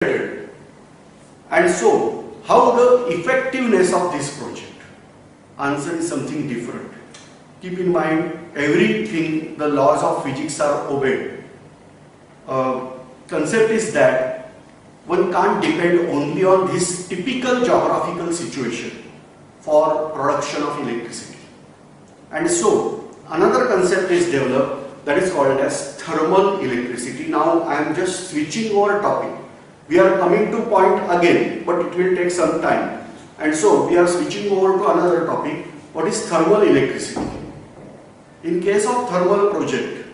And so, how the effectiveness of this project? Answer is something different. Keep in mind, everything, the laws of physics are obeyed. Concept is that one can't depend only on this typical geographical situation for production of electricity. And so, another concept is developed that is called as thermal electricity. Now, I am just switching over topic. We are coming to point again, but it will take some time. And so, we are switching over to another topic. What is thermal electricity? In case of thermal project,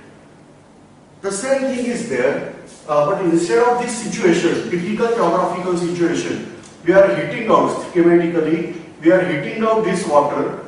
the same thing is there, but instead of this situation, typical geographical situation, we are heating out schematically, we are heating out this water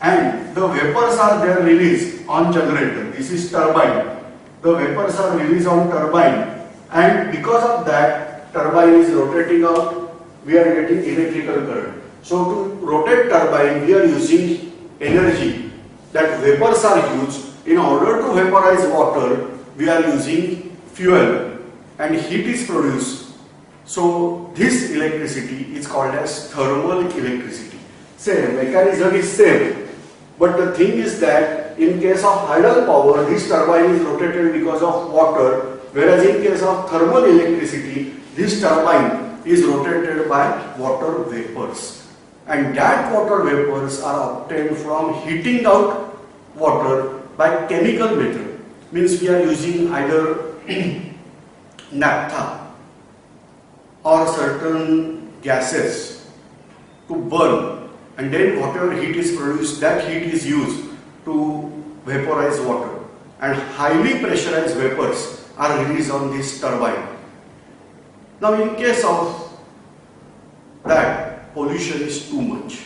and the vapors are there released on generator. This is turbine. The vapors are released on turbine and because of that, turbine is rotating out, we are getting electrical current. So to rotate turbine, we are using energy that vapors are used. In order to vaporize water, we are using fuel and heat is produced. So this electricity is called as thermal electricity. Say mechanism is same, but the thing is that in case of idle power, this turbine is rotated because of water, whereas in case of thermal electricity, this turbine is rotated by water vapors. And that water vapors are obtained from heating out water by chemical method. Means we are using either naphtha or certain gases to burn, and then whatever heat is produced, that heat is used to vaporize water, and highly pressurized vapors are released on this turbine. Now in case of that, pollution is too much.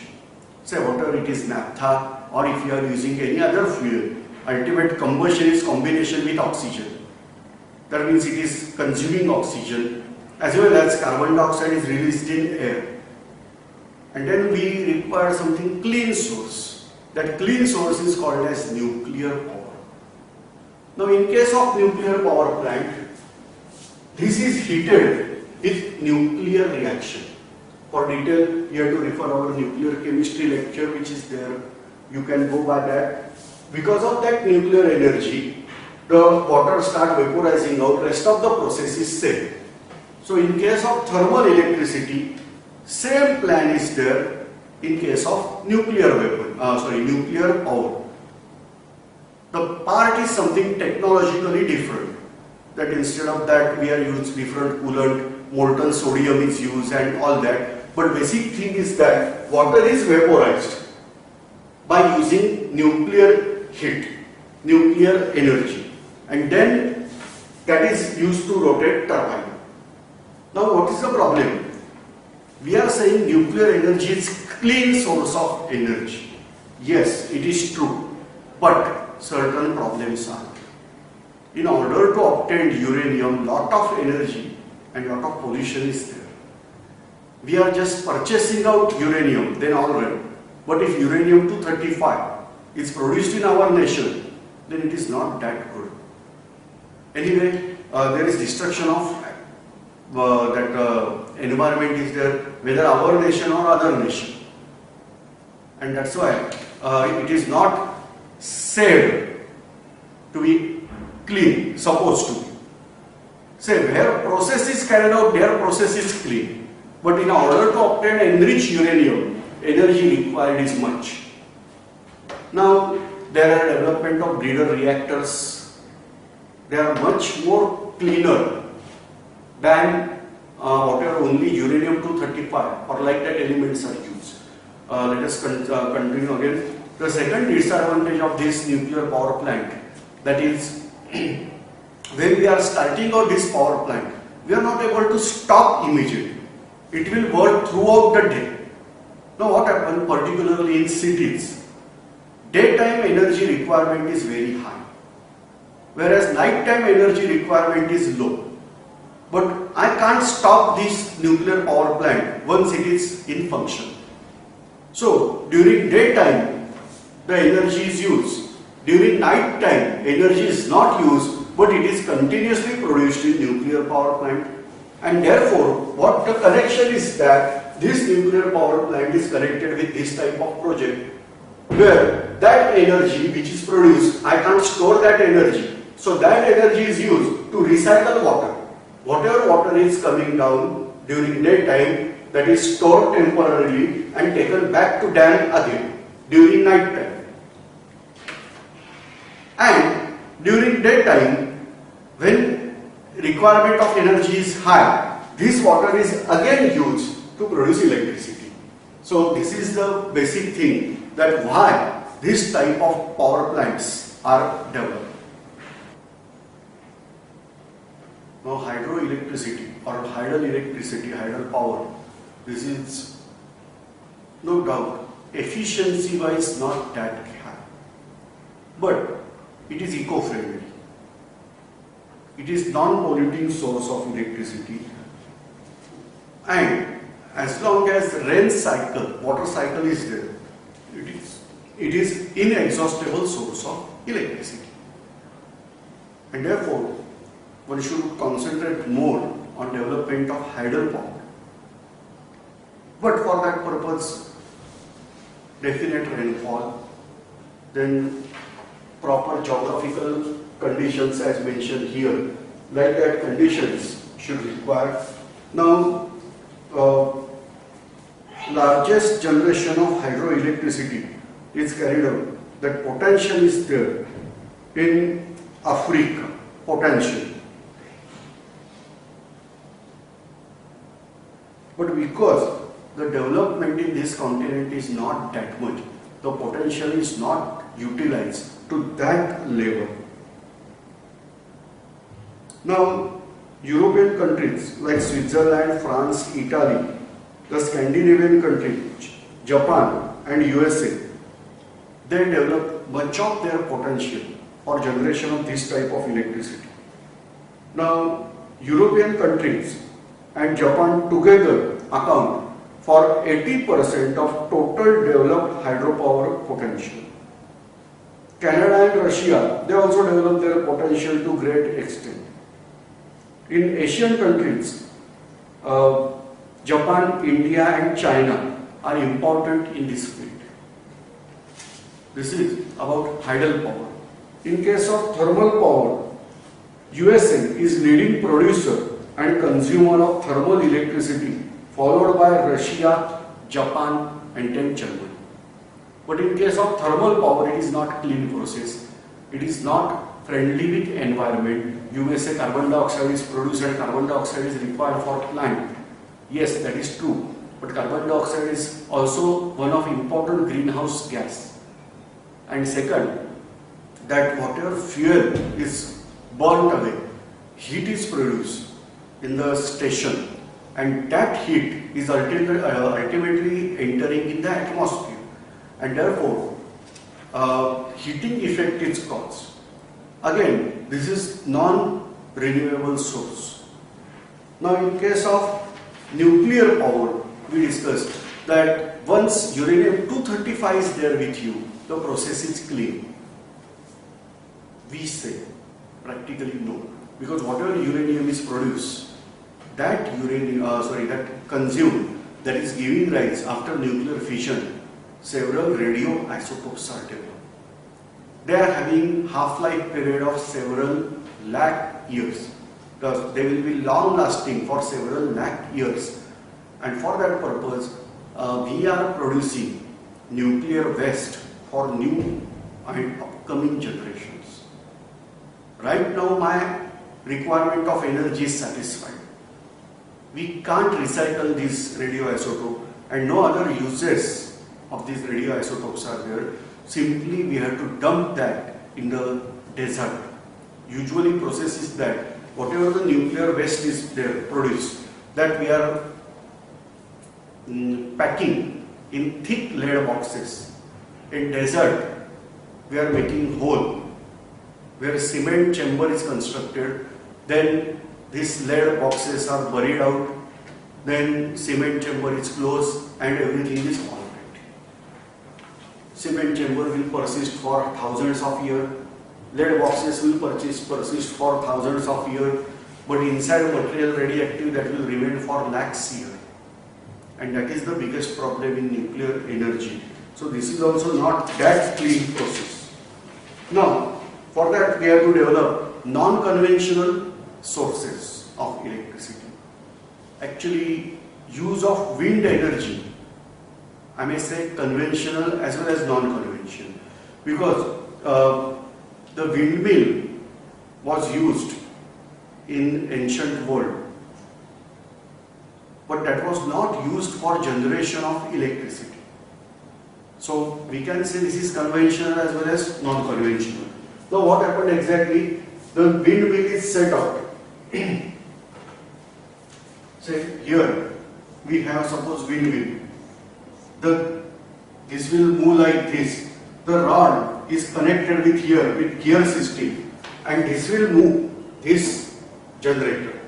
Say whatever it is naphtha or if you are using any other fuel, ultimate combustion is combination with oxygen. That means it is consuming oxygen as well as carbon dioxide is released in air. And then we require something clean source. That clean source is called as nuclear power. Now in case of nuclear power plant, this is heated with nuclear reaction. For detail, you have to refer our nuclear chemistry lecture which is there. You can go by that. Because of that nuclear energy, the water starts vaporizing out, rest of the process is same. So in case of thermal electricity, same plan is there in case of nuclear nuclear power. The part is something technologically different. That instead of that we are using different coolant, molten sodium is used and all that. But basic thing is that water is vaporized by using nuclear heat, nuclear energy, and then that is used to rotate turbine. Now what is the problem? We are saying nuclear energy is clean source of energy. Yes, it is true, but certain problems are. In order to obtain uranium, lot of energy and lot of pollution is there. We are just purchasing out uranium, then all right. But if uranium-235 is produced in our nation, then it is not that good. Anyway, there is destruction of that environment is there, whether our nation or other nation. And that's why it is not said to be clean, supposed to be. Say where process is carried out, their process is clean. But in order to obtain enriched uranium, energy required is much. Now there are development of breeder reactors. They are much more cleaner than whatever only uranium-235 or like that elements are used. Let us continue again. The second disadvantage of this nuclear power plant, that is when we are starting out this power plant, we are not able to stop immediately. It will work throughout the day. Now what happens particularly in cities? Daytime energy requirement is very high, whereas nighttime energy requirement is low. But I can't stop this nuclear power plant once it is in function. So during daytime, the energy is used. During night time, energy is not used, but it is continuously produced in nuclear power plant. And therefore, what the connection is that this nuclear power plant is connected with this type of project where that energy which is produced, I can't store that energy. So that energy is used to recycle water. Whatever water is coming down during daytime, that is stored temporarily and taken back to dam again during night time. And during daytime, when requirement of energy is high, this water is again used to produce electricity. So this is the basic thing that why this type of power plants are developed. Now hydroelectricity or hydel electricity, hydel power, this is no doubt efficiency wise not that high, but it is eco-friendly. It is non-polluting source of electricity, and as long as rain cycle, water cycle is there, it is inexhaustible source of electricity. And therefore, one should concentrate more on development of hydel power. But for that purpose, definite rainfall, then proper geographical conditions as mentioned here, like that conditions should require. Now, largest generation of hydroelectricity is carried out. That potential is there in Africa, potential. But because the development in this continent is not that much, the potential is not utilized to that level. Now, European countries like Switzerland, France, Italy, the Scandinavian countries, Japan and USA, they develop much of their potential for generation of this type of electricity. Now, European countries and Japan together account for 80% of total developed hydropower potential. Canada and Russia, they also develop their potential to great extent. In Asian countries, Japan, India and China are important in this field. This is about hydel power. In case of thermal power, USA is leading producer and consumer of thermal electricity, followed by Russia, Japan and then Germany. But in case of thermal power, it is not clean process. It is not friendly with environment. You may say carbon dioxide is produced and carbon dioxide is required for plant. Yes, that is true. But carbon dioxide is also one of important greenhouse gas. And second, that whatever fuel is burnt away, heat is produced in the station, and that heat is ultimately entering in the atmosphere, and therefore heating effect is caused. Again, this is non-renewable source. Now, in case of nuclear power, we discussed that once uranium-235 is there with you, the process is clean. We say practically no, because whatever uranium is produced, that consumed, that is giving rise after nuclear fission, several radioisotopes are developed. They are having half-life period of several lakh years. Thus, they will be long-lasting for several lakh years. And for that purpose, we are producing nuclear waste for new and upcoming generations. Right now, my requirement of energy is satisfied. We can't recycle this radioisotope, and no other uses of these radioisotopes are there. Simply we have to dump that in the desert. Usually process is that whatever the nuclear waste is there produced, that we are packing in thick lead boxes. In desert, we are making hole where cement chamber is constructed, then these lead boxes are buried out, then cement chamber is closed and everything is alright. Cement chamber will persist for thousands of years, lead boxes will persist for thousands of years, but inside material radioactive that will remain for lakhs years. And that is the biggest problem in nuclear energy. So this is also not that clean process. Now, for that we have to develop non-conventional sources of electricity. Actually, use of wind energy, I may say conventional as well as non-conventional, because the windmill was used in ancient world, but that was not used for generation of electricity. So we can say this is conventional as well as non-conventional. Now what happened exactly? The windmill is set out. Say here we have suppose windmill. This will move like this. The rod is connected with here with gear system, and this will move this generator.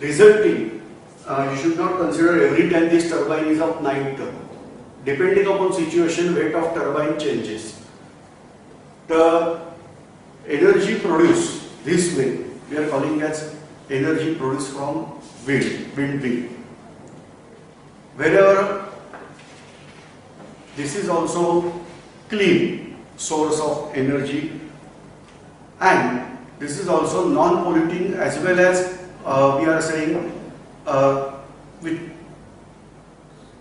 Resulting, you should not consider every time this turbine is of 9 ton. Depending upon situation, weight of turbine changes. The energy produced this way, we are calling as energy produced from windmill. Wherever this is also clean source of energy, and this is also non-polluting as well as we are saying with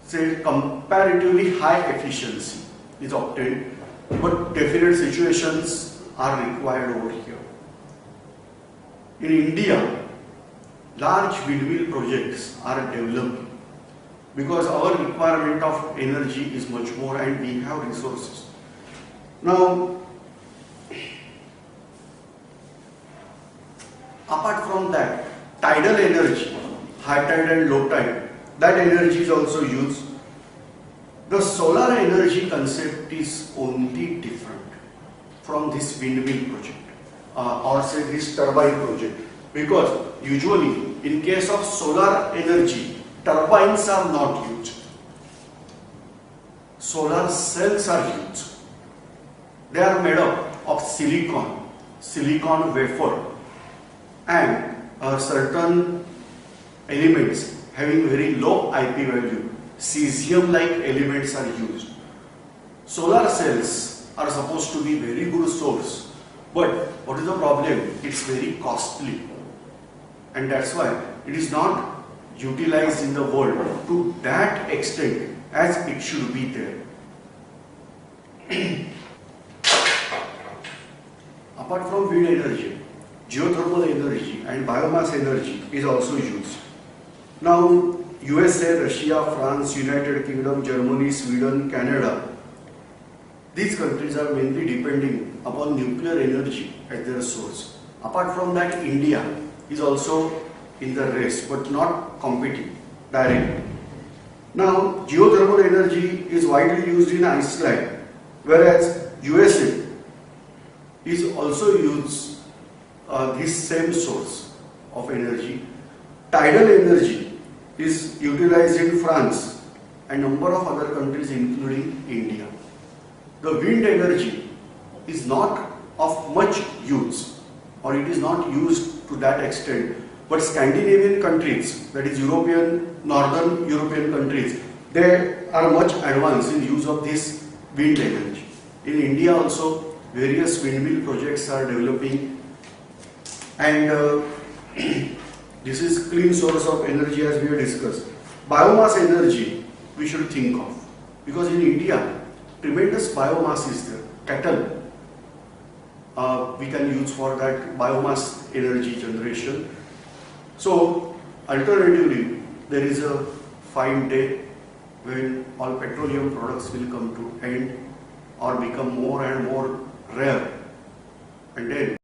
say comparatively high efficiency is obtained, but definite situations are required over here. In India, large windmill projects are developing because our requirement of energy is much more and we have resources. Now, apart from that, tidal energy, high tide and low tide, that energy is also used. The solar energy concept is only different from this windmill project or say this turbine project, because usually in case of solar energy, turbines are not used. Solar cells are used. They are made up of silicon wafer, and certain elements having very low IP value, cesium-like elements are used. Solar cells are supposed to be very good source, but what is the problem? It's very costly, and that's why it is not utilized in the world to that extent as it should be there. Apart from wind energy, geothermal energy and biomass energy is also used. Now, USA, Russia, France, United Kingdom, Germany, Sweden, Canada, these countries are mainly depending upon nuclear energy as their source. Apart from that, India is also in the race but not competing directly. Now, geothermal energy is widely used in Iceland, whereas USA is also use this same source of energy. Tidal energy is utilized in France and number of other countries including India. The wind energy is not of much use, or it is not used to that extent, but Scandinavian countries, that is northern European countries, they are much advanced in use of this wind energy. In India also, various windmill projects are developing, and this is clean source of energy as we have discussed. Biomass energy we should think of, because in India tremendous biomass is there. Cattle we can use for that biomass energy generation. So alternatively, there is a fine day when all petroleum products will come to end or become more and more rare, and then